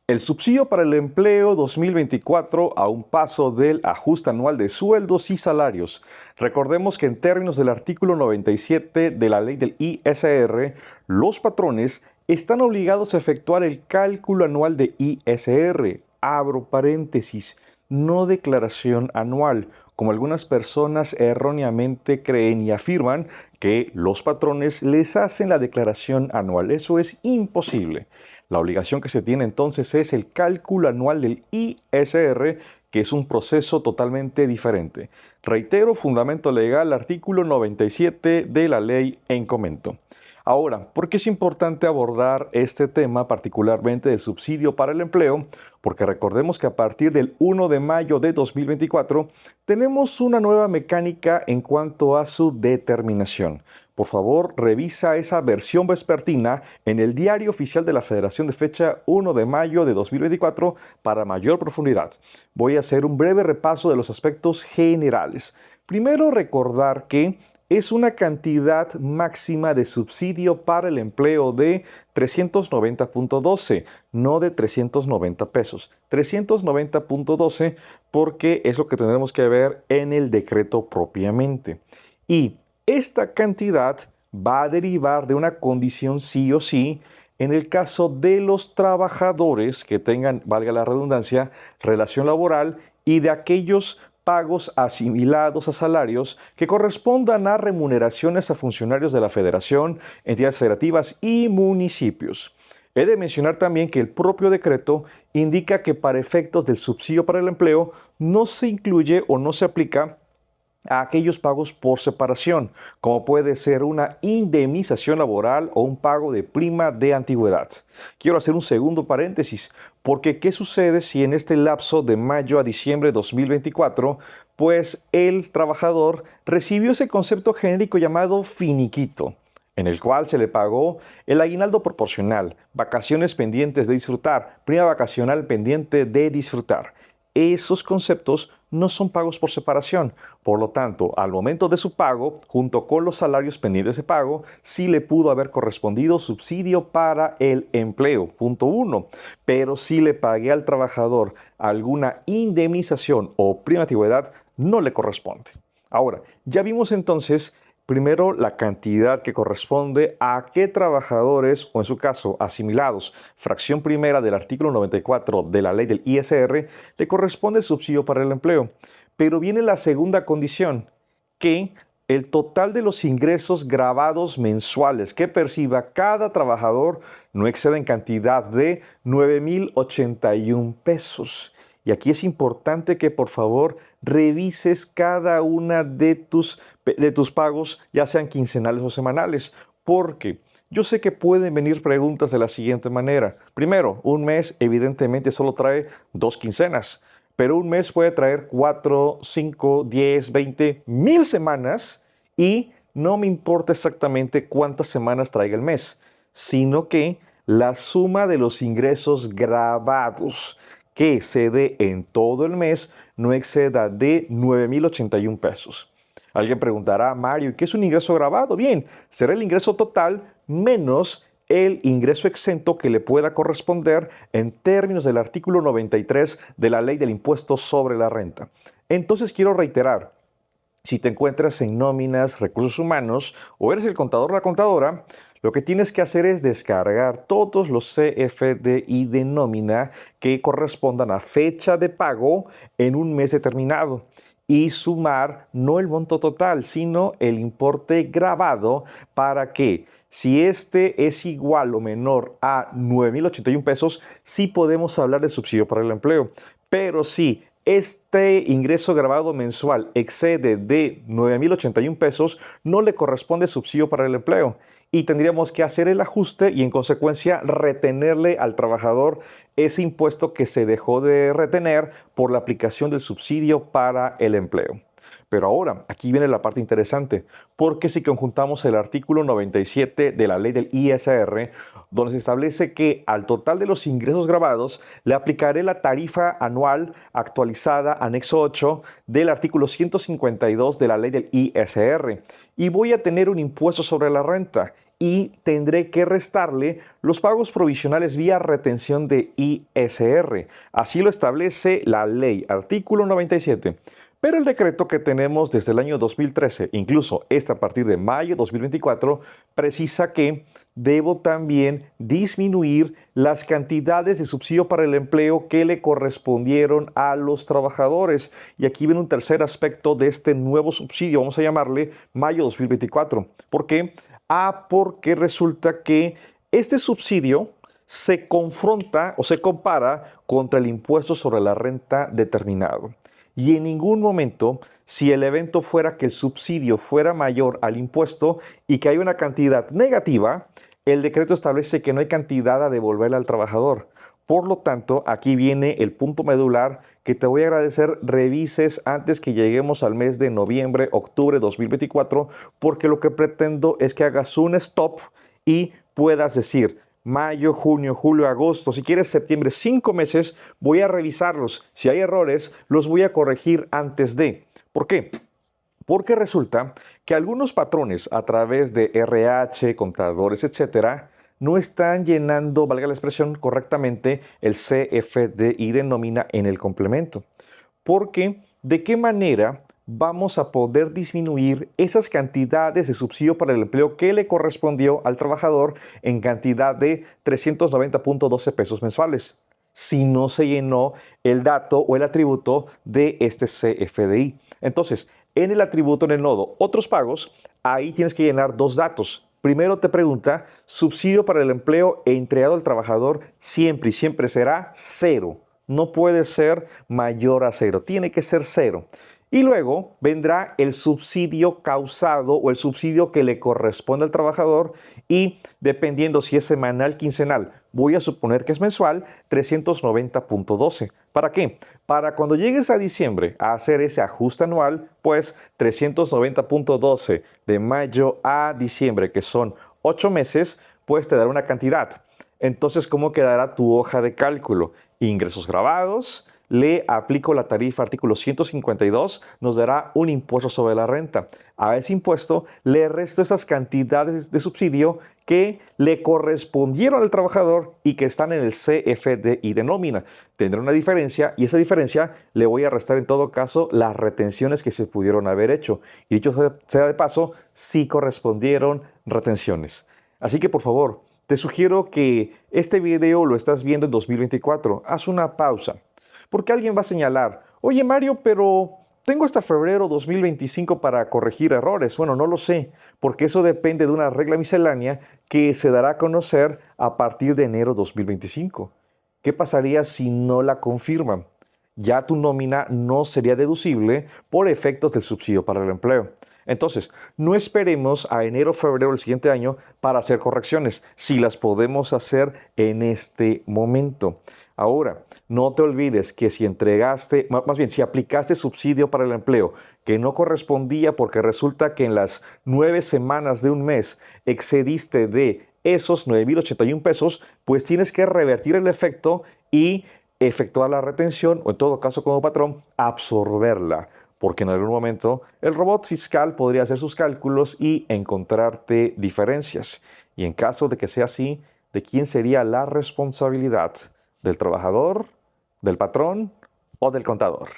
El subsidio para el empleo 2024 a un paso del ajuste anual de sueldos y salarios. Recordemos que en términos del artículo 97 de la ley del ISR, los patrones están obligados a efectuar el cálculo anual de ISR, abro paréntesis, no declaración anual, como algunas personas erróneamente creen y afirman que los patrones les hacen la declaración anual. Eso es imposible. La obligación que se tiene entonces es el cálculo anual del ISR, que es un proceso totalmente diferente. Reitero, fundamento legal, artículo 97 de la ley en comento. Ahora, ¿por qué es importante abordar este tema, particularmente del subsidio para el empleo? Porque recordemos que a partir del 1 de mayo de 2024 tenemos una nueva mecánica en cuanto a su determinación. Por favor, revisa esa versión vespertina en el Diario Oficial de la Federación de fecha 1 de mayo de 2024 para mayor profundidad. Voy a hacer un breve repaso de los aspectos generales. Primero, recordar que es una cantidad máxima de subsidio para el empleo de 390.12, no de 390 pesos. 390.12 porque es lo que tendremos que ver en el decreto propiamente. Y esta cantidad va a derivar de una condición sí o sí en el caso de los trabajadores que tengan, valga la redundancia, relación laboral y de aquellos pagos asimilados a salarios que correspondan a remuneraciones a funcionarios de la Federación, entidades federativas y municipios. He de mencionar también que el propio decreto indica que para efectos del subsidio para el empleo no se incluye o no se aplica a aquellos pagos por separación, como puede ser una indemnización laboral o un pago de prima de antigüedad. Quiero hacer un segundo paréntesis, porque ¿qué sucede si en este lapso de mayo a diciembre de 2024, pues el trabajador recibió ese concepto genérico llamado finiquito, en el cual se le pagó el aguinaldo proporcional, vacaciones pendientes de disfrutar, prima vacacional pendiente de disfrutar? Esos conceptos no son pagos por separación. Por lo tanto, al momento de su pago, junto con los salarios pendientes de pago, sí le pudo haber correspondido subsidio para el empleo, punto 1. Pero si le pagué al trabajador alguna indemnización o prima de antigüedad, no le corresponde. Ahora, ya vimos entonces primero la cantidad que corresponde a qué trabajadores, o en su caso asimilados, fracción primera del artículo 94 de la ley del ISR, le corresponde el subsidio para el empleo. Pero viene la segunda condición, que el total de los ingresos grabados mensuales que perciba cada trabajador no exceda en cantidad de 9,081 pesos. Y aquí es importante que por favor revises cada una de tus pagos, ya sean quincenales o semanales, porque yo sé que pueden venir preguntas de la siguiente manera. Primero, un mes evidentemente solo trae 2 quincenas, pero un mes puede traer 4, 5, 10, 20, 1,000 semanas y no me importa exactamente cuántas semanas traiga el mes, sino que la suma de los ingresos grabados que se dé en todo el mes no exceda de 9,081 pesos. Alguien preguntará, Mario, ¿qué es un ingreso grabado? Bien, será el ingreso total menos el ingreso exento que le pueda corresponder en términos del artículo 93 de la Ley del Impuesto sobre la Renta. Entonces quiero reiterar, si te encuentras en nóminas, recursos humanos o eres el contador o la contadora, lo que tienes que hacer es descargar todos los CFDI de nómina que correspondan a fecha de pago en un mes determinado y sumar no el monto total, sino el importe grabado para que si este es igual o menor a 9,081 pesos, sí podemos hablar de subsidio para el empleo. Pero si este ingreso grabado mensual excede de 9,081 pesos, no le corresponde subsidio para el empleo y tendríamos que hacer el ajuste y en consecuencia retenerle al trabajador ese impuesto que se dejó de retener por la aplicación del subsidio para el empleo. Pero ahora, aquí viene la parte interesante, porque si conjuntamos el artículo 97 de la ley del ISR, donde se establece que al total de los ingresos grabados le aplicaré la tarifa anual actualizada, anexo 8, del artículo 152 de la ley del ISR, y voy a tener un impuesto sobre la renta, y tendré que restarle los pagos provisionales vía retención de ISR. Así lo establece la ley, artículo 97. Pero el decreto que tenemos desde el año 2013, incluso a partir de mayo de 2024, precisa que debo también disminuir las cantidades de subsidio para el empleo que le correspondieron a los trabajadores. Y aquí viene un tercer aspecto de este nuevo subsidio, vamos a llamarle mayo 2024. ¿Por qué? Porque resulta que este subsidio se confronta o se compara contra el impuesto sobre la renta determinado. Y en ningún momento, si el evento fuera que el subsidio fuera mayor al impuesto y que hay una cantidad negativa, el decreto establece que no hay cantidad a devolverle al trabajador. Por lo tanto, aquí viene el punto medular que te voy a agradecer revises antes que lleguemos al mes de noviembre, octubre de 2024, porque lo que pretendo es que hagas un stop y puedas decir, mayo, junio, julio, agosto, si quieres septiembre, 5 meses, voy a revisarlos. Si hay errores, los voy a corregir antes de. ¿Por qué? Porque resulta que algunos patrones a través de RH, contadores, etcétera, no están llenando, valga la expresión, correctamente el CFDI de nómina en el complemento. Porque, ¿de qué manera vamos a poder disminuir esas cantidades de subsidio para el empleo que le correspondió al trabajador en cantidad de 390.12 pesos mensuales, si no se llenó el dato o el atributo de este CFDI? Entonces, en el atributo, en el nodo otros pagos, ahí tienes que llenar dos datos. Primero te pregunta, subsidio para el empleo entregado al trabajador siempre y siempre será cero. No puede ser mayor a cero, tiene que ser cero. Y luego vendrá el subsidio causado o el subsidio que le corresponde al trabajador y dependiendo si es semanal, quincenal, voy a suponer que es mensual, 390.12. ¿Para qué? Para cuando llegues a diciembre a hacer ese ajuste anual, pues 390.12 de mayo a diciembre, que son 8 meses, pues te dará una cantidad. Entonces, ¿cómo quedará tu hoja de cálculo? Ingresos grabados, le aplico la tarifa artículo 152, nos dará un impuesto sobre la renta. A ese impuesto le resto esas cantidades de subsidio que le correspondieron al trabajador y que están en el CFDI de nómina. Tendrá una diferencia y esa diferencia le voy a restar en todo caso las retenciones que se pudieron haber hecho. Y dicho sea de paso, sí correspondieron retenciones. Así que por favor, te sugiero que este video lo estás viendo en 2024. Haz una pausa. Porque alguien va a señalar, oye Mario, pero tengo hasta febrero 2025 para corregir errores. Bueno, no lo sé, porque eso depende de una regla miscelánea que se dará a conocer a partir de enero 2025. ¿Qué pasaría si no la confirman? Ya tu nómina no sería deducible por efectos del subsidio para el empleo. Entonces, no esperemos a enero o febrero del siguiente año para hacer correcciones, si las podemos hacer en este momento. Ahora, no te olvides que si entregaste, más bien, si aplicaste subsidio para el empleo que no correspondía porque resulta que en las 9 semanas de un mes excediste de esos 9,081 pesos, pues tienes que revertir el efecto y efectuar la retención o en todo caso como patrón, absorberla. Porque en algún momento el robot fiscal podría hacer sus cálculos y encontrarte diferencias. Y en caso de que sea así, ¿de quién sería la responsabilidad? ¿Del trabajador, del patrón o del contador?